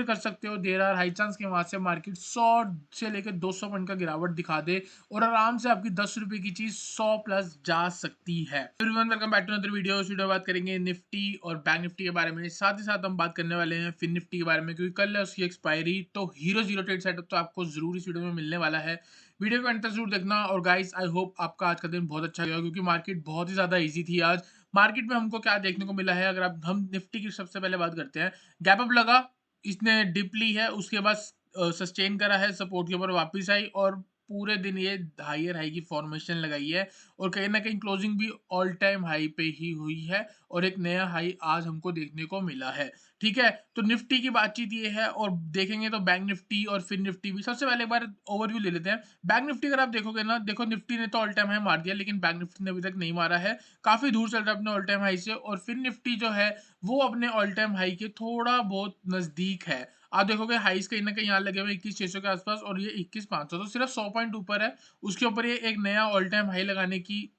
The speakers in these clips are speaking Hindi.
कंसिडर कर सकते हो। देयर आर हाई चांस कि वहां से मार्केट 100 से लेकर 200 पॉइंट का गिरावट दिखा दे और आराम से आपकी 10 रुपए की चीज 100 प्लस जा सकती है। Everyone welcome back to another video. इस वीडियो में बात करेंगे निफ्टी और बैंक निफ्टी के बारे में, साथ ही साथ हम बात करने वाले हैं फिन निफ्टी के बारे में, क्योंकि कल है उसकी एक्सपायरी। तो हीरो जीरो ट्रेड सेटअप तो आपको जरूर इस वीडियो में मिलने वाला है। वीडियो को अंत तक जरूर देखना। और गाइस आई होप आपका आज का दिन बहुत अच्छा गया, क्योंकि मार्केट बहुत ही ज्यादा इजी थी आज। मार्केट में हमको क्या देखने को मिला है, अगर आप हम निफ्टी की सबसे पहले बात करते हैं। गैप अप लगा, इसने डिप ली है, उसके बाद सस्टेन करा है, सपोर्ट के ऊपर वापस आई और पूरे दिन ये हायर हाई की फॉर्मेशन लगाई है। और कहीं ना कहीं क्लोजिंग भी ऑल टाइम हाई पे ही हुई है और एक नया हाई आज हमको देखने को मिला है। ठीक है, तो निफ्टी की बातचीत ये है। और देखेंगे तो बैंक निफ्टी और फिर निफ्टी भी। सबसे पहले एक बार ओवरव्यू ले लेते हैं। बैंक निफ्टी अगर आप देखोगे ना, देखो निफ्टी ने तो ऑल टाइम हाई मार दिया, लेकिन बैंक निफ्टी ने अभी तक नहीं मारा है। काफी दूर चल रहा है अपने ऑल टाइम हाई से। और फिर निफ्टी जो है वो अपने ऑल टाइम हाई के थोड़ा बहुत नजदीक है। आप देखोगे हाइस कहीं ना कहीं यहाँ लगे हुए 21,600 के आसपास और ये 21,500, तो सिर्फ 100 पॉइंट ऊपर है। उसके ऊपर ये एक नया ऑल टाइम हाई लगाने की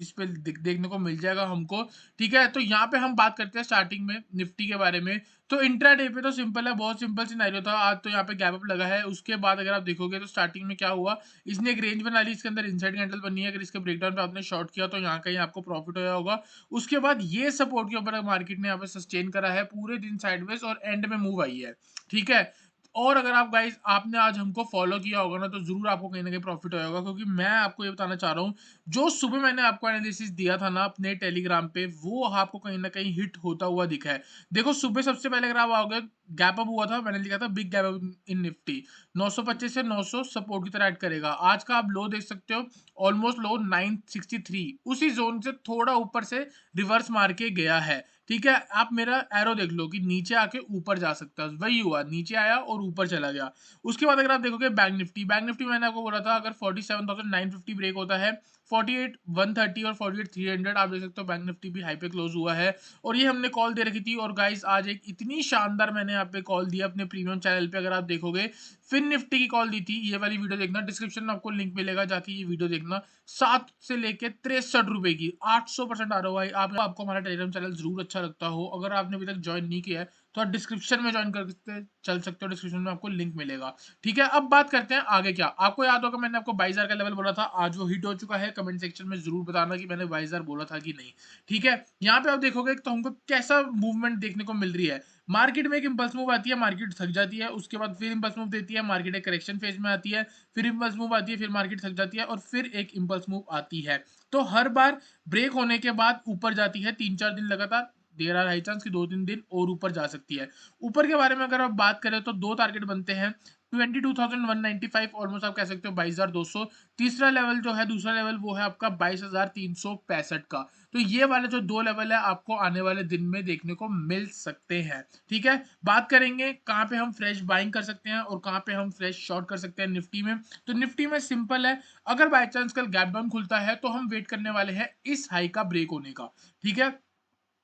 इस पे देखने को मिल जाएगा हमको। ठीक है, तो यहाँ पे हम बात करते हैं स्टार्टिंग में निफ्टी के बारे में। तो इंट्राडे पे तो सिंपल है, बहुत सिंपल सिनेरियो था आज। तो यहाँ पे गैप अप लगा है, उसके बाद अगर आप देखोगे तो स्टार्टिंग में क्या हुआ, इसने एक रेंज बना ली, इसके अंदर इनसाइड कैंडल बनी है। अगर इसके ब्रेकडाउन पे आपने शॉर्ट किया तो यहाँ कहीं आपको प्रॉफिट होया होगा। उसके बाद ये सपोर्ट के ऊपर मार्केट ने यहाँ पे सस्टेन करा है पूरे दिन साइडवेज और एंड में मूव आई है। ठीक है, और अगर आप गाइस आपने आज हमको फॉलो किया होगा ना, तो जरूर आपको कहीं ना कहीं प्रॉफिट होगा, क्योंकि मैं आपको ये बताना चाह रहा हूँ, जो सुबह मैंने आपको एनालिसिस दिया था ना अपने टेलीग्राम पे, वो आपको कहीं ना कहीं हिट होता हुआ दिखा है। देखो सुबह सबसे पहले अगर आप आओगे, गैप अप हुआ था, मैंने लिखा था big gap up in Nifty, 925 से 900 सपोर्ट की तरह ऐड करेगा। आज का आप लो देख सकते हो, ऑलमोस्ट लो 963, उसी जोन से थोड़ा ऊपर से रिवर्स मार के गया है। ठीक है, आप मेरा एरो देख लो कि नीचे आके ऊपर जा सकता है, वही हुआ, नीचे आया और ऊपर चला गया। उसके बाद अगर आप देखोगे बैंक निफ्टी, बैंक निफ्टी मैंने आपको बोला था अगर 47,950 ब्रेक होता है, 48,130 और 48,300 आप देख सकते हो बैंक निफ्टी भी हाई पे क्लोज हुआ है। और ये हमने कॉल दे रखी थी। और गाइस आज एक इतनी शानदार मैंने यहाँ पे कॉल दिया अपने प्रीमियम चैनल पे, अगर आप देखोगे फिन निफ्टी की कॉल दी थी। ये वाली वीडियो देखना, डिस्क्रिप्शन में आपको लिंक मिलेगा, जाके ये वीडियो देखना। 7 से लेके 63 रुपए की 800% ROI। आपको हमारा टेलीग्राम चैनल जरूर अच्छा लगता हो, अगर आपने अभी तक ज्वाइन नहीं किया है तो आप डिस्क्रिप्शन में ज्वाइन करके चल सकते हो, डिस्क्रिप्शन में आपको लिंक मिलेगा। ठीक है, अब बात करते हैं आगे क्या। आपको याद होगा मैंने आपको 22,000 का लेवल बोला था, आज वो हिट हो चुका है। कमेंट सेक्शन में जरूर बताना कि मैंने 22,000 बोला था कि नहीं। ठीक है, यहाँ पे आप देखोगे तो हमको कैसा मूवमेंट देखने को मिल रही है। मार्केट में एक इंपल्स मूव आती है, मार्केट थक जाती है, उसके बाद फिर इंपल्स मूव देती है, मार्केट एक करेक्शन फेज में आती है, फिर इंपल्स मूव आती है, फिर मार्केट थक जाती है और फिर एक इंपल्स मूव आती है। तो हर बार ब्रेक होने के बाद ऊपर जाती है 3-4 दिन लगातार। देर आर हाई चांस कि 2-3 दिन और ऊपर जा सकती है। ऊपर के बारे में अगर आप बात करें तो दो टारगेट बनते हैं, 22,195, ऑलमोस्ट आप कह सकते हो 22,200। तीसरा लेवल जो है, दूसरा लेवल वो है आपका 22,365 का। तो ये वाले जो दो लेवल है आपको आने वाले दिन में देखने को मिल सकते हैं। ठीक है, बात करेंगे कहाँ पे हम फ्रेश बाइंग कर सकते हैं और कहाँ पे हम फ्रेश शॉर्ट कर सकते हैं निफ्टी में। तो निफ्टी में सिंपल है, अगर बाय चांस कल गैप डाउन खुलता है तो हम वेट करने वाले हैं इस हाई का ब्रेक होने का। ठीक है,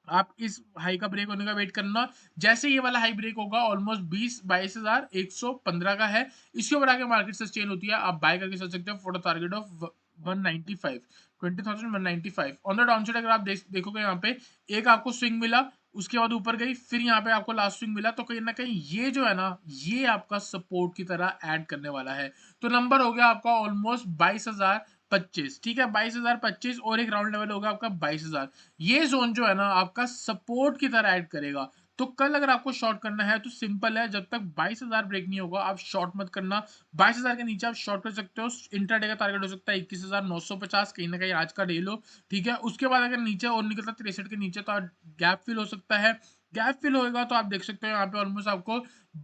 आप इस हाई का ब्रेक होने का वेट करना। जैसे ये वाला हाई ब्रेक होगा, ऑलमोस्ट 22,115 का है, इसके ऊपर आगे मार्केट सस्टेन होती है, आप बाय करके चल सकते हो for the target of 195, 20,195 on the down side. अगर आप देखोगे यहाँ पे एक आपको स्विंग मिला, उसके बाद ऊपर गई, फिर यहाँ पे आपको लास्ट स्विंग मिला, तो कहीं ना कहीं ये जो है ना, ये आपका सपोर्ट की तरह ऐड करने वाला है। तो नंबर हो गया आपका ऑलमोस्ट 22,025। ठीक है, 22,025 और एक राउंड लेवल होगा आपका 22,000। ये जोन जो है ना आपका सपोर्ट की तरह ऐड करेगा। तो कल अगर आपको शॉर्ट करना है तो सिंपल है, जब तक 22,000 ब्रेक नहीं होगा आप शॉर्ट मत करना। 22,000 के नीचे आप शॉर्ट कर सकते हो। इंट्राडे का टारगेट हो सकता है 21,950, कहीं ना कहीं आज का डे लो। ठीक है, उसके बाद अगर नीचे और निकलता 63 के नीचे तो गैप फिल हो सकता है। गैप फिल होएगा तो आप देख सकते हो यहाँ पे ऑलमोस्ट आपको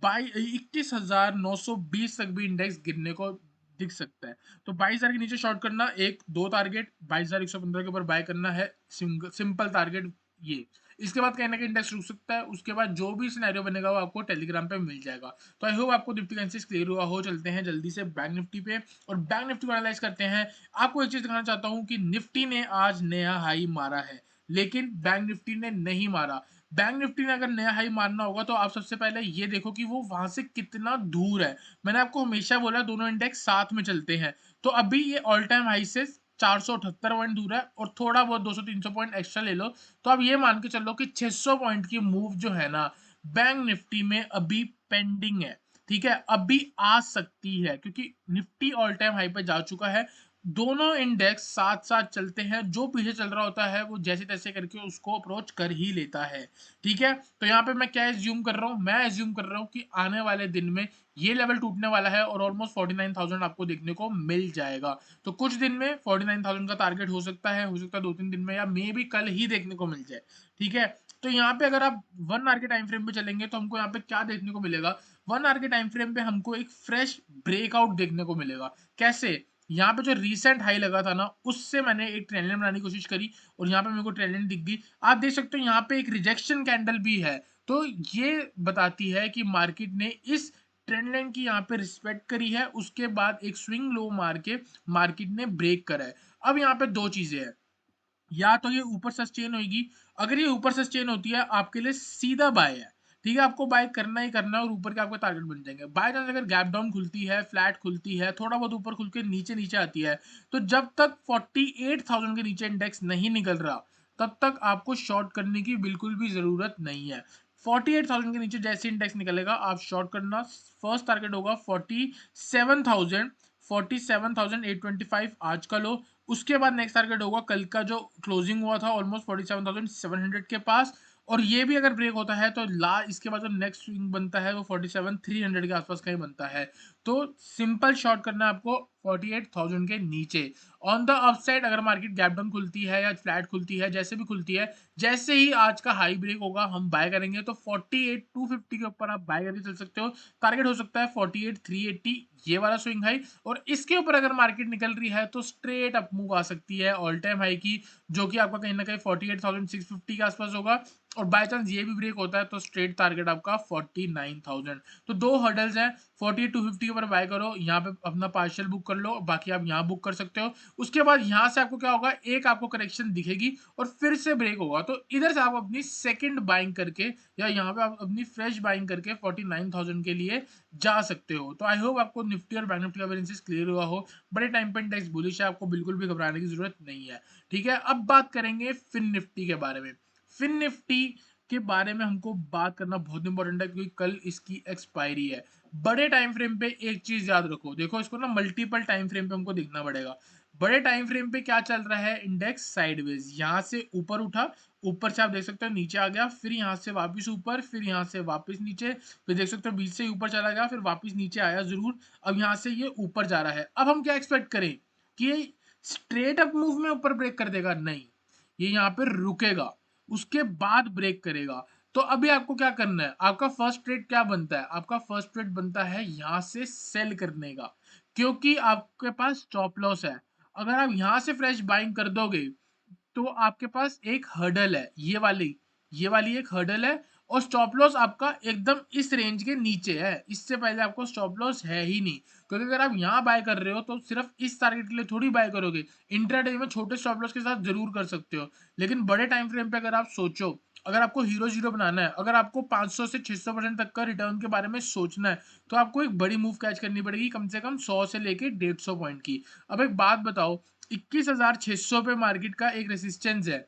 21,920 तक भी इंडेक्स गिरने को दिख सकता है। तो 22,000 के नीचे शॉर्ट करना, एक दो टारगेट 22,115 के ऊपर बाय करना है, सिंपल टारगेट ये। इसके बाद कहीं ना कहीं इंडेक्स रुक सकता है, उसके बाद जो भी सिनेरियो बनेगा वो आपको टेलीग्राम पे मिल जाएगा। तो आई होप आपको निफ्टी का एनालिसिस क्लियर हुआ हो। चलते हैं जल्दी से बैंक निफ्टी पे और बैंक निफ्टी को एनालाइज करते हैं। आपको एक चीज दिखाना चाहता हूँ कि निफ्टी ने आज नया हाई मारा है, लेकिन बैंक निफ्टी ने नहीं मारा। बैंक निफ्टी ने अगर नया हाई मारना होगा तो आप सबसे पहले ये देखो कि वो वहां से कितना दूर है। मैंने आपको हमेशा बोला दोनों इंडेक्स साथ में चलते हैं। तो अभी ये ऑल टाइम हाई से 478 पॉइंट दूर है और थोड़ा बहुत 200-300 पॉइंट एक्स्ट्रा ले लो, तो आप ये मान के चलो कि 600 पॉइंट की मूव जो है ना बैंक निफ्टी में अभी पेंडिंग है, ठीक है, अभी आ सकती है क्योंकि निफ्टी ऑल टाइम हाई पे जा चुका है। दोनों इंडेक्स साथ साथ चलते हैं, जो पीछे चल रहा होता है वो जैसे तैसे करके उसको अप्रोच कर ही लेता है, ठीक है। तो यहाँ पे मैं क्या एज्यूम कर रहा हूँ, मैं एज्यूम कर रहा हूँ कि आने वाले दिन में ये लेवल टूटने वाला है और ऑलमोस्ट 49,000 आपको देखने को मिल जाएगा। तो कुछ दिन में 49,000 का टारगेट हो सकता है, हो सकता है 2-3 दिन में, या मे भी कल ही देखने को मिल जाए, ठीक है। तो यहाँ पे अगर आप 1 आवर के टाइम फ्रेम पे चलेंगे तो हमको यहाँ पे क्या देखने को मिलेगा, 1 आवर के टाइम फ्रेम पे हमको एक फ्रेश ब्रेकआउट देखने को मिलेगा। कैसे? यहाँ पे जो रीसेंट हाई लगा था ना, उससे मैंने एक ट्रेंड लाइन बनाने की कोशिश करी और यहाँ पे मेरे को ट्रेंड लाइन दिख गई। आप देख सकते हो यहाँ पे एक रिजेक्शन कैंडल भी है, तो ये बताती है कि मार्केट ने इस ट्रेंड लाइन की यहाँ पे रिस्पेक्ट करी है, उसके बाद एक स्विंग लो मार के मार्केट ने ब्रेक करा है। अब यहाँ पे दो चीजें हैं, या तो ये ऊपर सस्टेन होगी, अगर ये ऊपर सस्टेन होती है आपके लिए सीधा बाय है, ठीक है, आपको बाय करना ही करना है और ऊपर के आपके टारगेट बन जाएंगे। बाय चांस अगर गैप डाउन खुलती है, फ्लैट खुलती है, थोड़ा बहुत ऊपर खुल के नीचे नीचे आती है, तो जब तक 48,000 के नीचे इंडेक्स नहीं निकल रहा तब तक आपको शॉर्ट करने की बिल्कुल भी जरूरत नहीं है। 48,000 के नीचे जैसे इंडेक्स निकलेगा आप शॉर्ट करना। फर्स्ट टारगेट होगा 47,000, 47,825 आज का लो। उसके बाद नेक्स्ट टारगेट होगा कल का जो क्लोजिंग हुआ था ऑलमोस्ट 47,700 के पास, और ये भी अगर ब्रेक होता है तो इसके बाद जो नेक्स्ट स्विंग बनता है वो 47,300 के आसपास का ही बनता है। तो सिंपल शॉर्ट करना है आपको 48,000 के नीचे। ऑन द अपसाइड अगर मार्केट गैप डाउन खुलती है या फ्लैट खुलती है, जैसे भी खुलती है, जैसे ही आज का हाई ब्रेक होगा हम बाय करेंगे, तो 48,250 के ऊपर आप बाय करके चल सकते हो। टारगेट हो सकता है 48,380, ये वाला स्विंग हाई, और इसके ऊपर अगर मार्केट निकल रही है तो स्ट्रेट अप मूव आ सकती है ऑल टाइम हाई की, जो कि आपका कहीं ना कहीं 48,650 के आसपास होगा। और बाय चांस ये भी ब्रेक होता है तो स्ट्रेट टारगेट आपका 49,000। तो दो हर्डल्स हैं, 48,250 के ऊपर बाय करो, यहाँ पे अपना पार्शियल बुक कर लो, बाकी आप यहाँ बुक कर सकते हो। उसके बाद यहाँ से आपको क्या होगा, एक आपको करेक्शन दिखेगी और फिर से ब्रेक होगा, तो इधर से आप अपनी सेकंड बाइंग करके या यहाँ पे आप अपनी फ्रेश बाइंग करके 49,000 के लिए जा सकते हो। तो आई होप आपको निफ्टी और बैंक निफ्टी का वेरिएंसेस क्लियर हुआ हो। बड़े टाइम पे इंडेक्स बुलिश है, आपको बिल्कुल भी घबराने की जरूरत नहीं है, ठीक है। अब बात करेंगे फिन निफ्टी के बारे में। फिन निफ्टी के बारे में हमको बात करना बहुत इंपॉर्टेंट है क्योंकि कल इसकी एक्सपायरी है। बड़े टाइम फ्रेम पे एक चीज याद रखो, देखो इसको ना मल्टीपल टाइम फ्रेम पे हमको देखना पड़ेगा। बड़े टाइम फ्रेम पे क्या चल रहा है, इंडेक्स साइडवेज, यहाँ से ऊपर उठा, ऊपर से आप देख सकते हो नीचे आ गया, फिर यहाँ से वापस ऊपर, फिर यहाँ से वापस नीचे, फिर देख सकते हो बीच से ऊपर चला गया, फिर वापस नीचे आया जरूर, अब यहाँ से ये ऊपर जा रहा है। अब हम क्या एक्सपेक्ट करें कि ये स्ट्रेट अप मूव में ऊपर ब्रेक कर देगा? नहीं, ये यहाँ पे रुकेगा, उसके बाद ब्रेक करेगा। तो अभी आपको क्या करना है, आपका फर्स्ट ट्रेड क्या बनता है, आपका फर्स्ट ट्रेड बनता है यहाँ से सेल करने का, क्योंकि आपके पास स्टॉप लॉस है। अगर आप यहाँ से फ्रेश बाइंग कर दोगे तो आपके पास एक हर्डल है, ये वाली एक हर्डल है, और स्टॉप लॉस आपका एकदम इस रेंज के नीचे है, इससे पहले आपको स्टॉप लॉस है ही नहीं। क्योंकि अगर आप यहाँ बाय कर रहे हो तो सिर्फ इस टारगेट के लिए थोड़ी बाय करोगे, इंट्राडे में छोटे स्टॉप लॉस के साथ जरूर कर सकते हो, लेकिन बड़े टाइम फ्रेम पे अगर आप सोचो, अगर आपको हीरो जीरो बनाना है, अगर आपको 500 से 600% तक का रिटर्न के बारे में सोचना है, तो आपको एक बड़ी मूव कैच करनी पड़ेगी, कम से कम 100 से लेके 150 पॉइंट की। अब एक बात बताओ, 21,600 पे मार्केट का एक रेसिस्टेंस है,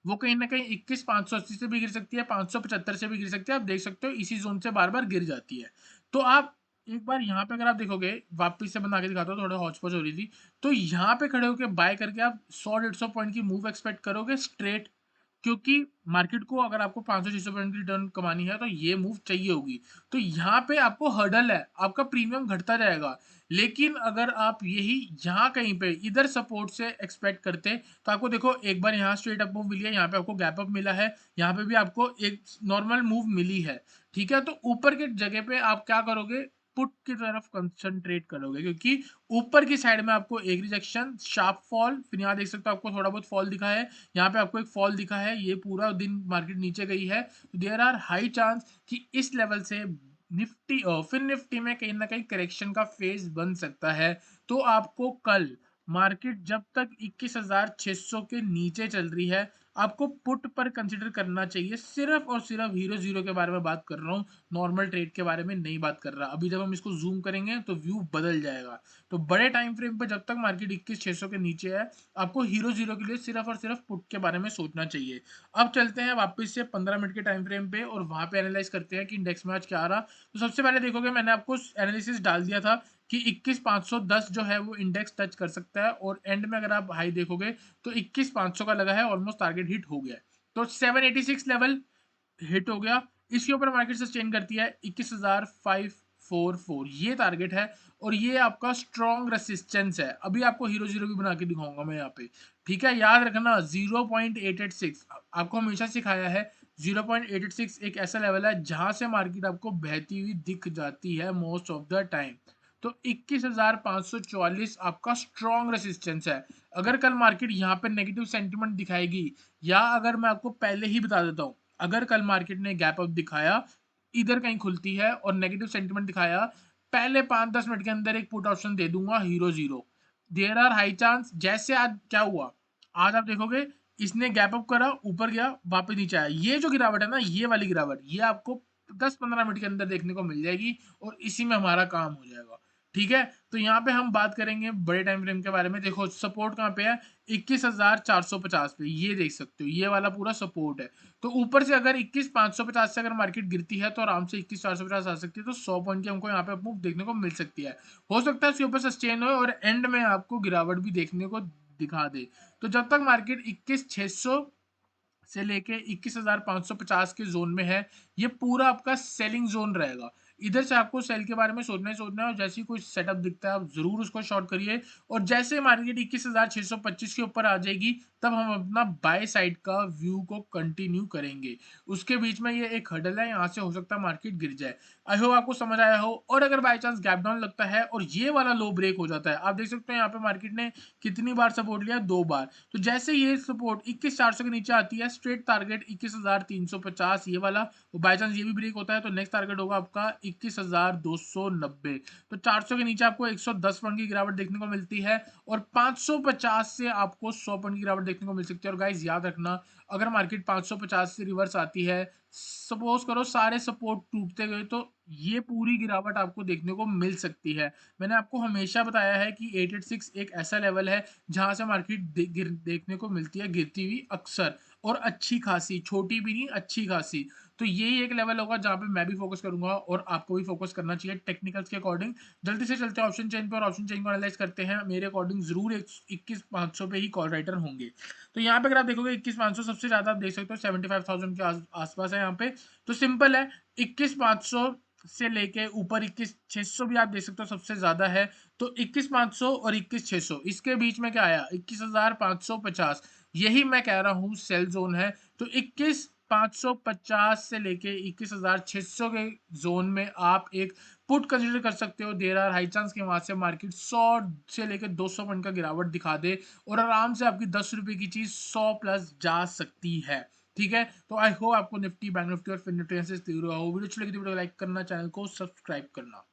वो कहीं ना कहीं 21,580 से भी गिर सकती है, 575 से भी गिर सकती है, आप देख सकते हो इसी जोन से बार बार गिर जाती है। तो आप एक बार यहाँ पे अगर आप देखोगे, वापिस से बना के दिखाता हूँ, थोड़ा हौच पौच हो रही थी, तो यहाँ पे खड़े होकर बाय करके आप 100-150 पॉइंट की मूव एक्सपेक्ट करोगे स्ट्रेट, क्योंकि मार्केट को अगर आपको 500-600 पॉइंट की रिटर्न कमानी है तो ये मूव चाहिए होगी। तो यहाँ पे आपको हर्डल है, आपका प्रीमियम घटता जाएगा। लेकिन अगर आप यही यहाँ कहीं पे इधर सपोर्ट से एक्सपेक्ट करते, तो आपको देखो एक बार यहाँ स्ट्रेट अप मूव मिली है, यहाँ पे आपको गैप अप मिला है, यहाँ पे भी आपको एक नॉर्मल मूव मिली है, ठीक है। तो ऊपर के जगह पे आप क्या करोगे, पुट की तरफ कंसंट्रेट करोगे, क्योंकि ऊपर की साइड में आपको एक रिजेक्शन, शार्प फॉल, फिर यहाँ देख सकते हो आपको थोड़ा बहुत फॉल दिखा है, यहाँ पे आपको एक फॉल दिखा है, ये पूरा दिन मार्केट नीचे गई है, तो देयर आर हाई चांस कि इस लेवल से निफ्टी फिर निफ्टी में कहीं ना कहीं करेक्शन का फेज बन सकता है। तो आपको कल मार्केट जब तक 21,600 के नीचे चल रही है, आपको पुट पर कंसिडर करना चाहिए। सिर्फ और सिर्फ हीरो जीरो के बारे में बात कर रहा हूँ, नॉर्मल ट्रेड के बारे में नहीं बात कर रहा। अभी जब हम इसको जूम करेंगे तो व्यू बदल जाएगा। तो बड़े टाइम फ्रेम पे जब तक मार्केट 21,600 के नीचे है, आपको हीरो जीरो के लिए सिर्फ और सिर्फ पुट के बारे में सोचना चाहिए। अब चलते हैं वापस से 15 मिनट के टाइम फ्रेम पे और वहां पे एनालाइज करते हैं कि इंडेक्स में आज क्या आ रहा। तो सबसे पहले देखोगे मैंने आपको एनालिसिस डाल दिया था कि 21,510 जो है वो इंडेक्स टच कर सकता है, और एंड में अगर आप हाई देखोगे तो 21,500 का लगा है, ऑलमोस्ट टारगेट हिट हो गया है। तो 786 लेवल हिट हो गया। इसके ऊपर मार्केट सस्टेन करती है 21,544, ये टारगेट है और ये आपका स्ट्रॉन्ग रेसिस्टेंस है। अभी आपको हीरो जीरो भी बना के दिखाऊंगा मैं यहाँ पे, ठीक है। याद रखना 0.886 आपको हमेशा सिखाया है। 0.886 एक ऐसा लेवल है जहां से मार्केट आपको बहती हुई दिख जाती है मोस्ट ऑफ द टाइम। तो 21,544 आपका स्ट्रॉन्ग रेसिस्टेंस है। अगर कल मार्केट यहाँ पे नेगेटिव सेंटिमेंट दिखाएगी, या अगर मैं आपको पहले ही बता देता हूँ, अगर कल मार्केट ने गैप अप दिखाया, इधर कहीं खुलती है और नेगेटिव सेंटिमेंट दिखाया, पहले 5-10 मिनट के अंदर एक पुट ऑप्शन दे दूंगा hero zero. There are high chance, जैसे आज क्या हुआ, आज आप देखोगे इसने गैप अप करा, ऊपर गया, वापस नीचे आया। ये जो गिरावट है ना, ये वाली गिरावट, ये आपको 10-15 मिनट के अंदर देखने को मिल जाएगी और इसी में हमारा काम हो जाएगा, ठीक है। तो यहाँ पे हम बात करेंगे बड़े टाइम फ्रेम के बारे में। देखो सपोर्ट कहाँ पे है, 21,450 पे, ये देख सकते हो, ये वाला पूरा सपोर्ट है। तो ऊपर से अगर 21,550 से अगर मार्केट गिरती है तो आराम से 21,450 आ सकती है। तो 100 पॉइंट की हमको यहाँ पे मूव देखने को मिल सकती है। हो सकता है उसके ऊपर सस्टेन हो और एंड में आपको गिरावट भी देखने को दिखा दे। तो जब तक मार्केट 21,600 से लेके 21,550 के जोन में है, ये पूरा आपका सेलिंग जोन रहेगा। इधर से आपको सेल के बारे में सोचना ही सोचना है, और जैसे ही कोई सेटअप दिखता है आप जरूर उसको शॉर्ट करिए। और जैसे मार्केट 21,625 के ऊपर आ जाएगी, तब हम अपना बाय साइड का व्यू को कंटिन्यू करेंगे। उसके बीच में ये एक हडल है, यहाँ से हो सकता है मार्केट गिर जाए। आई होप आपको समझ आया हो। और अगर बाय चांस गैप डाउन लगता है और ये वाला लो ब्रेक हो जाता है, आप देख सकते हैं यहाँ पे मार्केट ने कितनी बार सपोर्ट लिया, 2 बार। तो जैसे ये सपोर्ट 21,400 के नीचे आती है, स्ट्रेट टारगेट 21,350 ये वाला, और बाय चांस ये भी ब्रेक होता है तो नेक्स्ट टारगेट होगा आपका 21,290। तो 400 के नीचे आपको 110 पॉइंट की गिरावट देखने को मिलती है, और 550 से आपको 100 पॉइंट की गिरावट देखने को मिल सकती है। और गाइज याद रखना, अगर मार्केट 550 से रिवर्स आती है, सपोज करो सारे सपोर्ट टूटते गए, तो ये पूरी गिरावट आपको देखने को मिल सकती है। मैंने आपको हमेशा बताया है कि 886 एक ऐसा लेवल है जहां से मार्केट देखने को मिलती है गिरती हुई अक्सर, और अच्छी खासी, छोटी भी नहीं, अच्छी खासी। तो यही एक लेवल होगा जहां पे मैं भी फोकस करूंगा और आपको भी फोकस करना चाहिए टेक्निकल्स के अकॉर्डिंग। जल्दी से चलते हैं ऑप्शन चेन पे और ऑप्शन चेन को एनालाइज करते हैं। मेरे अकॉर्डिंग जरूर 21,500 पे ही कॉल राइटर होंगे। तो यहाँ पे अगर आप देखोगे 21,500 सबसे ज्यादा, आप देख सकते हो 75,000 के आसपास है यहाँ पे। तो सिंपल है, 21,500 से लेके ऊपर 21,600 भी आप देख सकते हो सबसे ज्यादा है। तो 21,500 और 21,600 इसके बीच में क्या आया, 21,550, यही मैं कह रहा हूँ सेल जोन है। तो 21,550 से लेके 21,600 के जोन में आप एक पुट कंसीडर कर सकते हो। देर आर हाई चांस के वहां से मार्केट 100 से लेकर 200 पॉइंट का गिरावट दिखा दे, और आराम से आपकी 10 रुपए की चीज 100 प्लस जा सकती है, ठीक है। तो आई होप आपको निफ्टी, बैंक निफ्टी और फिन निफ्टी से क्लियर हुआ हो। वीडियो अच्छी लगी तो वीडियो लाइक करना, चैनल को सब्सक्राइब करना।